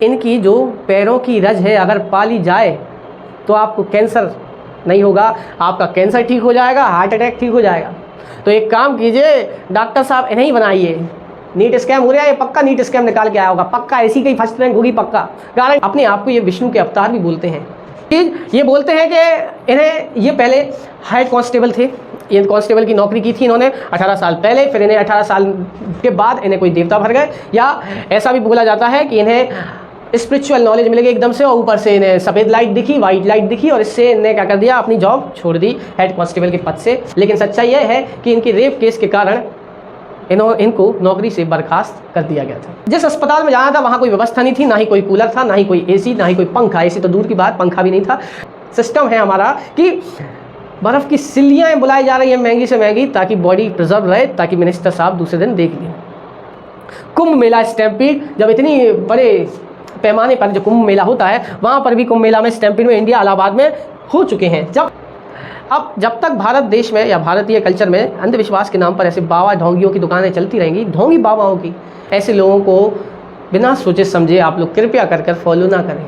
इनकी जो पैरों की रज है अगर पाली जाए तो आपको कैंसर नहीं होगा, आपका कैंसर ठीक हो जाएगा, हार्ट अटैक ठीक हो जाएगा। तो एक काम कीजिए डॉक्टर साहब, इन्हें ही बनाइए। नीट स्कैम हो रहा है, ये पक्का नीट स्कैम निकाल के आया होगा, पक्का ऐसी कहीं फर्स्ट रैंक होगी पक्का। कारण अपने आप को ये विष्णु के अवतार भी बोलते हैं। ये बोलते हैं कि इन्हें ये पहले हेड कांस्टेबल थे, ये कांस्टेबल की नौकरी की थी इन्होंने 18 साल पहले, फिर इन्हें 18 साल के बाद इन्हें कोई देवता भर गए, या ऐसा भी बोला जाता है कि इन्हें स्पिरिचुअल नॉलेज मिल गई एकदम से और ऊपर से इन्हें सफ़ेद लाइट दिखी, वाइट लाइट दिखी और इससे इन्हें क्या कर दिया, अपनी जॉब छोड़ दी हेड कांस्टेबल के पद से। लेकिन सच्चाई यह है कि इनकी रेप केस के कारण इनको नौकरी से बर्खास्त कर दिया गया था। जिस अस्पताल में जाना था वहाँ कोई व्यवस्था नहीं थी, ना ही कोई कूलर था, ना ही कोई एसी, ना ही कोई पंखा। एसी तो दूर की बात, पंखा भी नहीं था। सिस्टम है हमारा कि बर्फ़ की सिल्लियाँ बुलाई जा रही हैं महंगी से महंगी, ताकि बॉडी प्रिजर्व रहे, ताकि मिनिस्टर साहब दूसरे दिन देख लें। कुंभ मेला स्टैम्पीड, जब इतनी बड़े पैमाने पर जो कुंभ मेला होता है, वहाँ पर भी कुंभ मेला में स्टैम्पीड में इंडिया इलाहाबाद में हो चुके हैं। जब तक भारत देश में या भारतीय कल्चर में अंधविश्वास के नाम पर ऐसे बाबा ढोंगियों की दुकानें चलती रहेंगी, ढोंगी बाबाओं की, ऐसे लोगों को बिना सोचे समझे आप लोग कृपया कर फॉलो ना करें।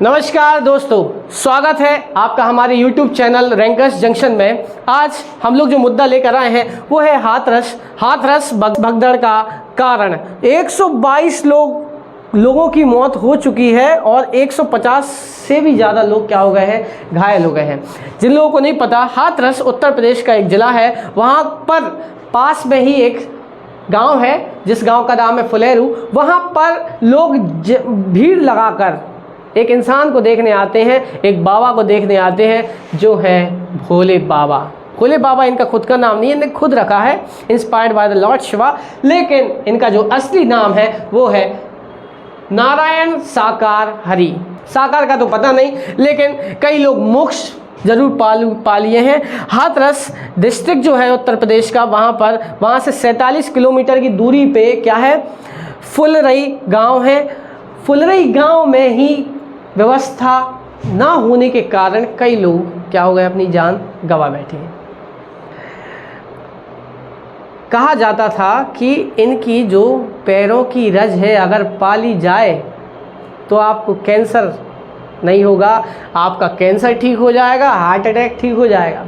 नमस्कार दोस्तों, स्वागत है आपका हमारे YouTube चैनल रैंकर्स जंक्शन में। आज हम लोग जो मुद्दा लेकर आए हैं वो है हाथरस भगदड़ का कारण। 122 लोगों की मौत हो चुकी है और 150 से भी ज़्यादा लोग क्या हो गए हैं, घायल हो गए हैं। जिन लोगों को नहीं पता, हाथरस उत्तर प्रदेश का एक ज़िला है। वहाँ पर पास में ही एक गांव है जिस गांव का नाम है फुलेरू। वहाँ पर लोग भीड़ लगाकर एक इंसान को देखने आते हैं, एक बाबा को देखने आते हैं जो है भोले बाबा। भोले बाबा इनका खुद का नाम नहीं है, इन्हें खुद रखा है inspired by the Lord Shiva, लेकिन इनका जो असली नाम है वो है नारायण साकार हरि। साकार का तो पता नहीं, लेकिन कई लोग मोक्ष जरूर पा लिए हैं। हाथरस डिस्ट्रिक्ट जो है उत्तर प्रदेश का, वहाँ से 47 किलोमीटर की दूरी पे क्या है, फुलरई गांव है। फुलरई गांव में ही व्यवस्था ना होने के कारण कई लोग क्या हो गए, अपनी जान गंवा बैठे हैं। कहा जाता था कि इनकी जो पैरों की रज है अगर पाली जाए तो आपको कैंसर नहीं होगा, आपका कैंसर ठीक हो जाएगा, हार्ट अटैक ठीक हो जाएगा।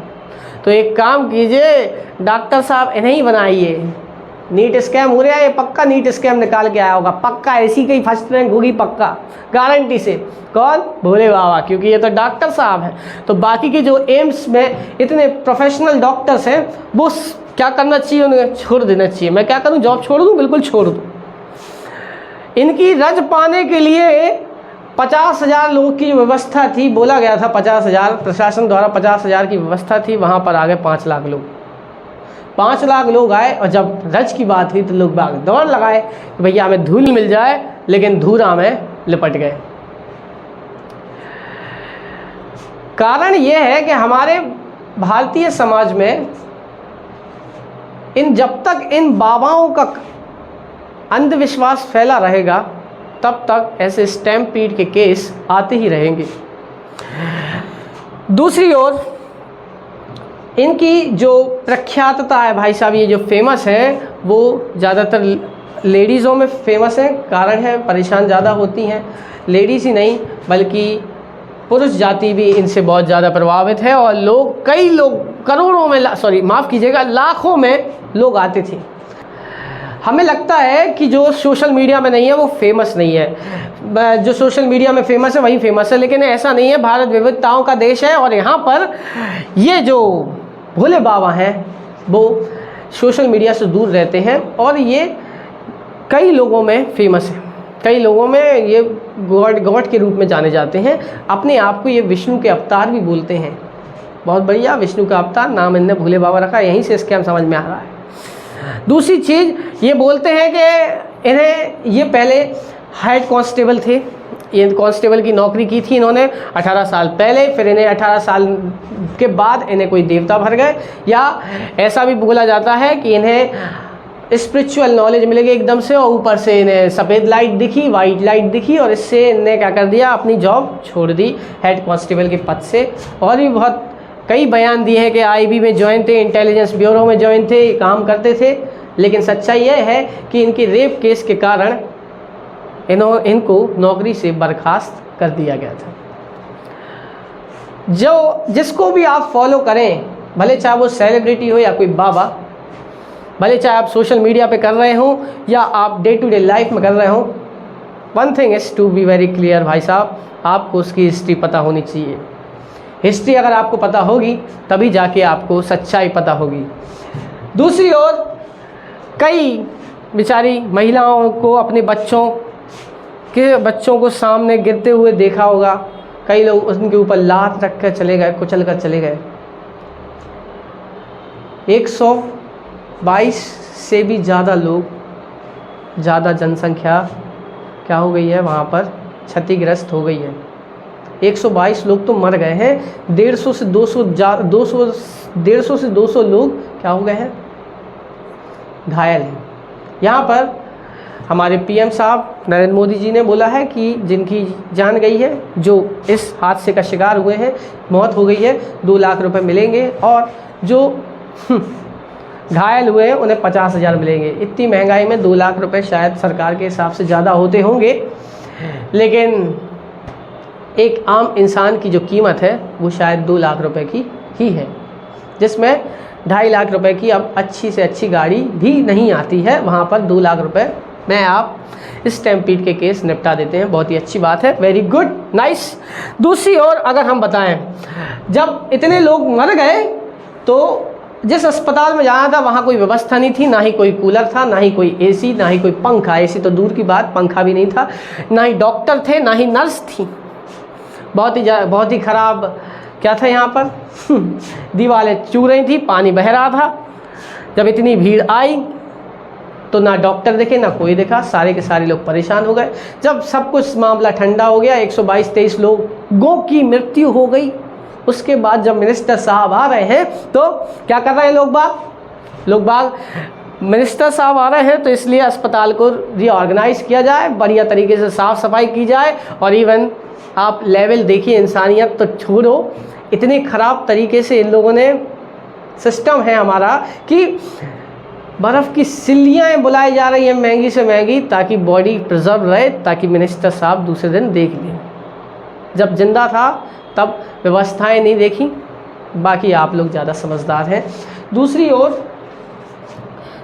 तो एक काम कीजिए डॉक्टर साहब, इन्हें ही बनाइए। नीट स्कैम हो रहा है, ये पक्का नीट स्कैम निकाल के आया होगा, पक्का ऐसी कहीं फर्स्ट रैंक होगी पक्का, गारंटी से। कौन? भोले बाबा, क्योंकि ये तो डॉक्टर साहब हैं। तो बाकी के जो एम्स में इतने प्रोफेशनल डॉक्टर्स हैं, वो क्या करना चाहिए, उन्हें छोड़ देना चाहिए। मैं क्या करूं, जॉब छोड़ दूं? बिल्कुल छोड़ दूं। इनकी रज पाने के लिए 50,000 लोगों की व्यवस्था थी, बोला गया था 50,000, प्रशासन द्वारा 50,000 की व्यवस्था थी। वहाँ पर आ गए 5 लाख लोग। 5 लाख लोग आए और जब रज की बात हुई तो लोग बाग दौड़ लगाए कि भैया हमें धूल मिल जाए, लेकिन धूरा में लिपट गए। कारण यह है कि हमारे भारतीय समाज में जब तक इन बाबाओं का अंधविश्वास फैला रहेगा तब तक ऐसे स्टैम्पीड के केस आते ही रहेंगे। दूसरी ओर इनकी जो प्रख्यातता है भाई साहब, ये जो फेमस है वो ज़्यादातर लेडीज़ों में फेमस है। कारण है परेशान ज़्यादा होती हैं, लेडीज़ ही नहीं बल्कि पुरुष जाति भी इनसे बहुत ज़्यादा प्रभावित है। और कई लोग करोड़ों में, माफ़ कीजिएगा, लाखों में लोग आते थे। हमें लगता है कि जो सोशल मीडिया में नहीं है वो फेमस नहीं है, जो सोशल मीडिया में फेमस है वही फेमस है, लेकिन ऐसा नहीं है। भारत विविधताओं का देश है और यहाँ पर ये जो भोले बाबा हैं वो सोशल मीडिया से दूर रहते हैं और ये कई लोगों में फेमस है। कई लोगों में ये गॉड के रूप में जाने जाते हैं। अपने आप को ये विष्णु के अवतार भी बोलते हैं। बहुत बढ़िया, विष्णु का अवतार नाम इन्हें भोले बाबा रखा, यहीं से स्कैम समझ में आ रहा है। दूसरी चीज़ ये बोलते हैं कि ये पहले हेड कांस्टेबल थे, ये कांस्टेबल की नौकरी की थी इन्होंने 18 साल पहले, फिर इन्हें 18 साल के बाद इन्हें कोई देवता भर गए, या ऐसा भी बोला जाता है कि इन्हें स्पिरिचुअल नॉलेज मिल गई एकदम से और ऊपर से इन्हें सफ़ेद लाइट दिखी, वाइट लाइट दिखी और इससे इन्हें क्या कर दिया, अपनी जॉब छोड़ दी हेड कांस्टेबल के पद से। और भी बहुत कई बयान दिए हैं कि आईबी में ज्वाइन थे, इंटेलिजेंस ब्यूरो में ज्वाइन थे, काम करते थे, लेकिन सच्चाई यह है कि इनके रेप केस के कारण इनको नौकरी से बर्खास्त कर दिया गया था। जिसको भी आप फॉलो करें, भले चाहे वो सेलिब्रिटी हो या कोई बाबा, भले चाहे आप सोशल मीडिया पे कर रहे हो या आप डे टू डे लाइफ में कर रहे हो, one thing is to be very clear भाई साहब, आपको उसकी हिस्ट्री पता होनी चाहिए। हिस्ट्री अगर आपको पता होगी तभी जाके आपको सच्चाई पता होगी। दूसरी ओर कई बेचारी महिलाओं को अपने बच्चों को सामने गिरते हुए देखा होगा, कई लोग उनके ऊपर लात रख कर चले गए, कुचल कर चले गए। 122 से भी ज़्यादा लोग, ज़्यादा जनसंख्या क्या हो गई है वहाँ पर, क्षतिग्रस्त हो गई है। 122 लोग तो मर गए हैं, 150 से 200 लोग क्या हो गए हैं, घायल हैं। यहाँ पर हमारे पीएम साहब नरेंद्र मोदी जी ने बोला है कि जिनकी जान गई है, जो इस हादसे का शिकार हुए हैं, मौत हो गई है, 2 लाख रुपए मिलेंगे, और जो घायल हुए हैं उन्हें 50,000 मिलेंगे। इतनी महंगाई में 2 लाख रुपए शायद सरकार के हिसाब से ज़्यादा होते होंगे, लेकिन एक आम इंसान की जो कीमत है वो शायद 2 लाख रुपए की ही है, जिसमें 2.5 लाख रुपए की अब अच्छी से अच्छी गाड़ी भी नहीं आती है। वहाँ पर 2 लाख रुपए में आप स्टैम्पीड के केस निपटा देते हैं, बहुत ही अच्छी बात है, वेरी गुड, नाइस। दूसरी ओर अगर हम बताएं, जब इतने लोग मर गए तो जिस अस्पताल में जाना था वहाँ कोई व्यवस्था नहीं थी, ना ही कोई कूलर था, ना ही कोई एसी, ना ही कोई पंखा, एसी तो दूर की बात, पंखा भी नहीं था, ना ही डॉक्टर थे, ना ही नर्स थी। बहुत ही ख़राब क्या था यहाँ पर दीवारें चू रही थी, पानी बह रहा था। जब इतनी भीड़ आई तो ना डॉक्टर दिखे ना कोई दिखा, सारे के सारे लोग परेशान हो गए। जब सब कुछ मामला ठंडा हो गया, 122-23 लोगों की मृत्यु हो गई, उसके बाद जब मिनिस्टर साहब आ रहे हैं तो क्या कर रहे हैं लोग बाग, मिनिस्टर साहब आ रहे हैं तो इसलिए अस्पताल को रीऑर्गेनाइज किया जाए, बढ़िया तरीके से साफ़ सफाई की जाए, और इवन आप लेवल देखिए, इंसानियत तो छोड़ो, इतने ख़राब तरीके से इन लोगों ने, सिस्टम है हमारा कि बर्फ़ की सिल्लियाँ बुलाई जा रही हैं महंगी से महंगी, ताकि बॉडी प्रिजर्व रहे, ताकि मिनिस्टर साहब दूसरे दिन देख लें। जब जिंदा था तब व्यवस्थाएं नहीं देखी, बाकी आप लोग ज़्यादा समझदार हैं। दूसरी ओर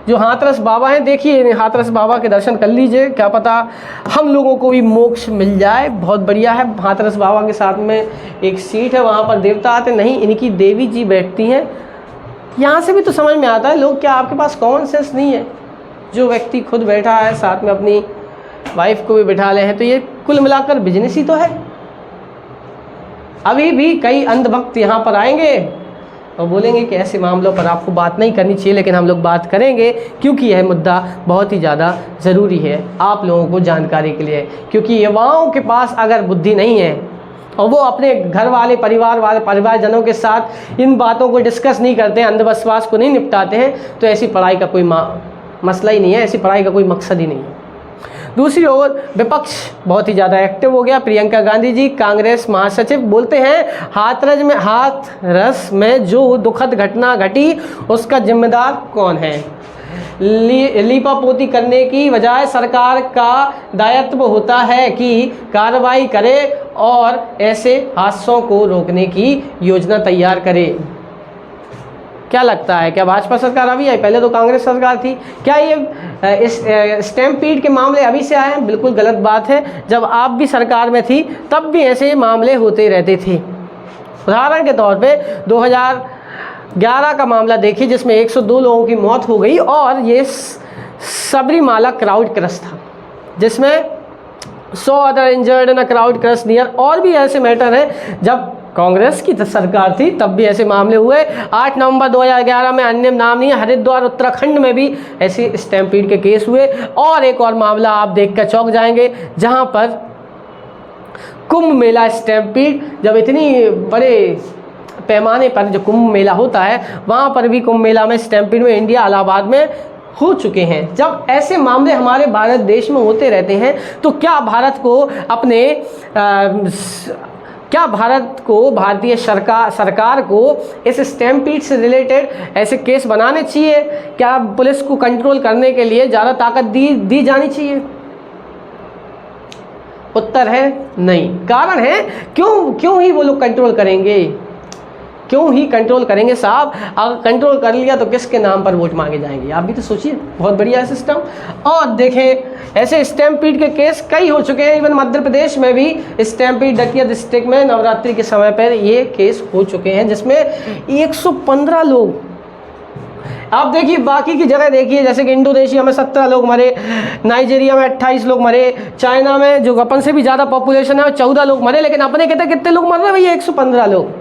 जो हाथरस बाबा हैं, देखिए हाथरस बाबा के दर्शन कर लीजिए, क्या पता हम लोगों को भी मोक्ष मिल जाए, बहुत बढ़िया है। हाथरस बाबा के साथ में एक सीट है, वहाँ पर देवता आते नहीं, इनकी देवी जी बैठती हैं। यहाँ से भी तो समझ में आता है लोग, क्या आपके पास कॉमन सेंस नहीं है? जो व्यक्ति खुद बैठा है, साथ में अपनी वाइफ को भी बिठा ले हैं, तो ये कुल मिलाकर बिजनेस ही तो है। अभी भी कई अंधभक्त यहाँ पर आएंगे और बोलेंगे कि ऐसे मामलों पर आपको बात नहीं करनी चाहिए, लेकिन हम लोग बात करेंगे क्योंकि यह मुद्दा बहुत ही ज़्यादा ज़रूरी है आप लोगों को जानकारी के लिए। क्योंकि युवाओं के पास अगर बुद्धि नहीं है और वो अपने घर वाले परिवारजनों के साथ इन बातों को डिस्कस नहीं करते हैं, अंधविश्वास को नहीं निपटाते हैं, तो ऐसी पढ़ाई का कोई मसला ही नहीं है, ऐसी पढ़ाई का कोई मकसद ही नहीं है। दूसरी ओर विपक्ष बहुत ही ज़्यादा एक्टिव हो गया। प्रियंका गांधी जी, कांग्रेस महासचिव, बोलते हैं हाथरस में जो दुखद घटना घटी उसका जिम्मेदार कौन है? लीपापोती करने की बजाय सरकार का दायित्व होता है कि कार्रवाई करे और ऐसे हादसों को रोकने की योजना तैयार करे। क्या लगता है, क्या भाजपा सरकार अभी आई? पहले तो कांग्रेस सरकार थी। क्या ये इस स्टैम्पीड के मामले अभी से आए हैं? बिल्कुल गलत बात है। जब आप भी सरकार में थी तब भी ऐसे मामले होते रहते थे। उदाहरण के तौर पे 2011 का मामला देखिए, जिसमें 102 लोगों की मौत हो गई, और ये सबरीमाला क्राउड क्रश था, जिसमें 100 other injured in a crowd crush near. और भी ऐसे मैटर हैं, जब कांग्रेस की सरकार थी तब भी ऐसे मामले हुए। 8 नवंबर 2011 में, अन्य नाम नहीं है, हरिद्वार उत्तराखंड में भी ऐसे स्टैम्पीड के केस हुए। और एक और मामला आप देखकर चौंक जाएंगे, जहां पर कुंभ मेला स्टैम्पीड, जब इतनी बड़े पैमाने पर जो कुंभ मेला होता है, वहां पर भी कुंभ मेला में स्टैम्पीड में इंडिया इलाहाबाद में हो चुके हैं। जब ऐसे मामले हमारे भारत देश में होते रहते हैं तो क्या भारत को अपने क्या भारतीय सरकार को इस स्टैम्पीड से रिलेटेड ऐसे केस बनाने चाहिए? क्या पुलिस को कंट्रोल करने के लिए ज़्यादा ताकत दी जानी चाहिए? उत्तर है नहीं। कारण है क्यों ही वो लोग कंट्रोल करेंगे? क्यों ही कंट्रोल करेंगे साहब? अगर कंट्रोल कर लिया तो किसके नाम पर वोट मांगे जाएंगे? आप भी तो सोचिए, बहुत बढ़िया है सिस्टम। और देखें ऐसे स्टैम्पीड के केस कई हो चुके हैं। इवन मध्य प्रदेश में भी स्टैम्पीड दतिया डिस्ट्रिक्ट में नवरात्रि के समय पर ये केस हो चुके हैं, जिसमें 115 लोग। आप देखिए बाकी की जगह देखिए, जैसे कि इंडोनेशिया में 17 लोग मरे, नाइजीरिया में 28 लोग मरे, चाइना में जो अपन से भी ज़्यादा पॉपुलेशन है 14 लोग मरे, लेकिन अपने कहते कितने लोग मर रहे हैं भैया? 115 लोग।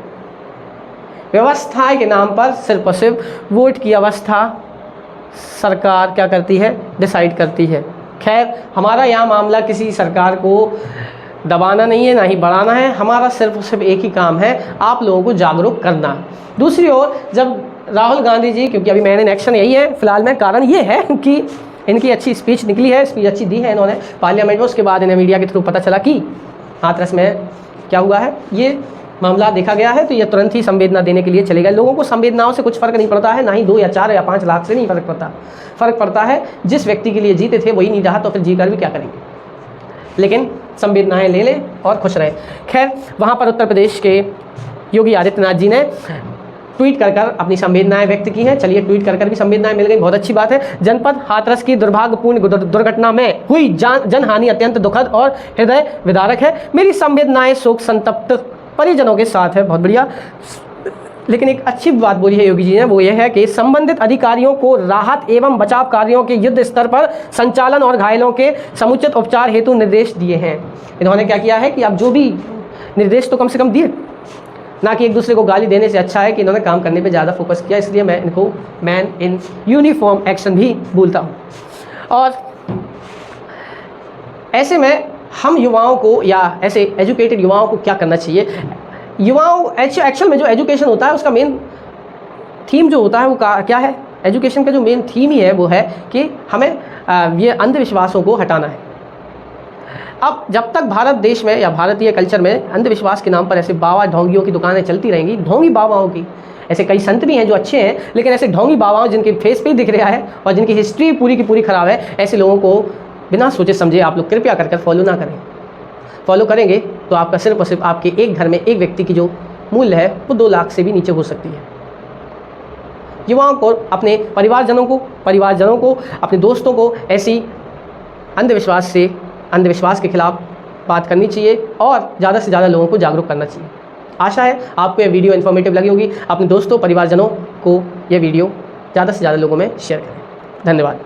व्यवस्था के नाम पर सिर्फ और सिर्फ वोट की अवस्था सरकार क्या करती है? डिसाइड करती है। खैर, हमारा यहाँ मामला किसी सरकार को दबाना नहीं है, ना ही बढ़ाना है। हमारा सिर्फ और सिर्फ एक ही काम है, आप लोगों को जागरूक करना। दूसरी ओर जब राहुल गांधी जी, क्योंकि अभी मैन इन एक्शन यही है फिलहाल में, कारण ये है कि इनकी अच्छी स्पीच निकली है, स्पीच अच्छी दी है इन्होंने पार्लियामेंट में। उसके बाद इन्हें मीडिया के थ्रू पता चला कि हाथरस में क्या हुआ है, ये मामला देखा गया है, तो ये तुरंत ही संवेदना देने के लिए चले गए। लोगों को संवेदनाओं से कुछ फ़र्क नहीं पड़ता है, ना ही 2 या 4 या 5 लाख से नहीं फ़र्क पड़ता है। जिस व्यक्ति के लिए जीते थे वही नहीं रहा, तो फिर जी कर भी क्या करेंगे? लेकिन संवेदनाएं ले लें और खुश रहें। खैर, वहाँ पर उत्तर प्रदेश के योगी आदित्यनाथ जी ने ट्वीट कर अपनी संवेदनाएं व्यक्त की हैं। चलिए, ट्वीट कर भी संवेदनाएं मिल गई, बहुत अच्छी बात है। जनपद हाथरस की दुर्भाग्यपूर्ण दुर्घटना में हुई जनहानि अत्यंत दुखद और हृदय विदारक है। मेरी संवेदनाएं शोक संतप्त परिजनों के साथ है। बहुत बढ़िया। लेकिन एक अच्छी बात बोली है योगी जी ने, वो ये है कि संबंधित अधिकारियों को राहत एवं बचाव कार्यों के युद्ध स्तर पर संचालन और घायलों के समुचित उपचार हेतु निर्देश दिए हैं। इन्होंने क्या किया है कि अब जो भी निर्देश तो कम से कम दिए, ना कि एक दूसरे को गाली देने से अच्छा है कि इन्होंने काम करने पे ज़्यादा फोकस किया। इसलिए मैं इनको मैन इन यूनिफॉर्म एक्शन भी बोलता हूँ। और ऐसे में हम युवाओं को, या ऐसे एजुकेटेड युवाओं को क्या करना चाहिए? युवाओं एक्चुअल में जो एजुकेशन होता है उसका मेन थीम जो होता है वो क्या है? एजुकेशन का जो मेन थीम ही है वो है कि हमें ये अंधविश्वासों को हटाना है। अब जब तक भारत देश में या भारतीय कल्चर में अंधविश्वास के नाम पर ऐसे बाबा ढोंगियों की दुकानें चलती रहेंगी, ढोंगी बाबाओं की, ऐसे कई संत भी हैं जो अच्छे हैं, लेकिन ऐसे ढोंगी बाबाओं जिनके फेस पे ही दिख रहा है और जिनकी हिस्ट्री पूरी की पूरी ख़राब है, ऐसे लोगों को बिना सोचे समझे आप लोग कृपया कर फॉलो ना करें। फॉलो करेंगे तो आपका सिर्फ और सिर्फ आपके एक घर में एक व्यक्ति की जो मूल्य है वो 2 लाख से भी नीचे हो सकती है। युवाओं को, अपने परिवारजनों को, अपने दोस्तों को ऐसी अंधविश्वास के खिलाफ बात करनी चाहिए और ज़्यादा से ज़्यादा लोगों को जागरूक करना चाहिए। आशा है आपको यह वीडियो इन्फॉर्मेटिव लगी होगी। अपने दोस्तों, परिवारजनों को यह वीडियो ज़्यादा से ज़्यादा लोगों में शेयर करें। धन्यवाद।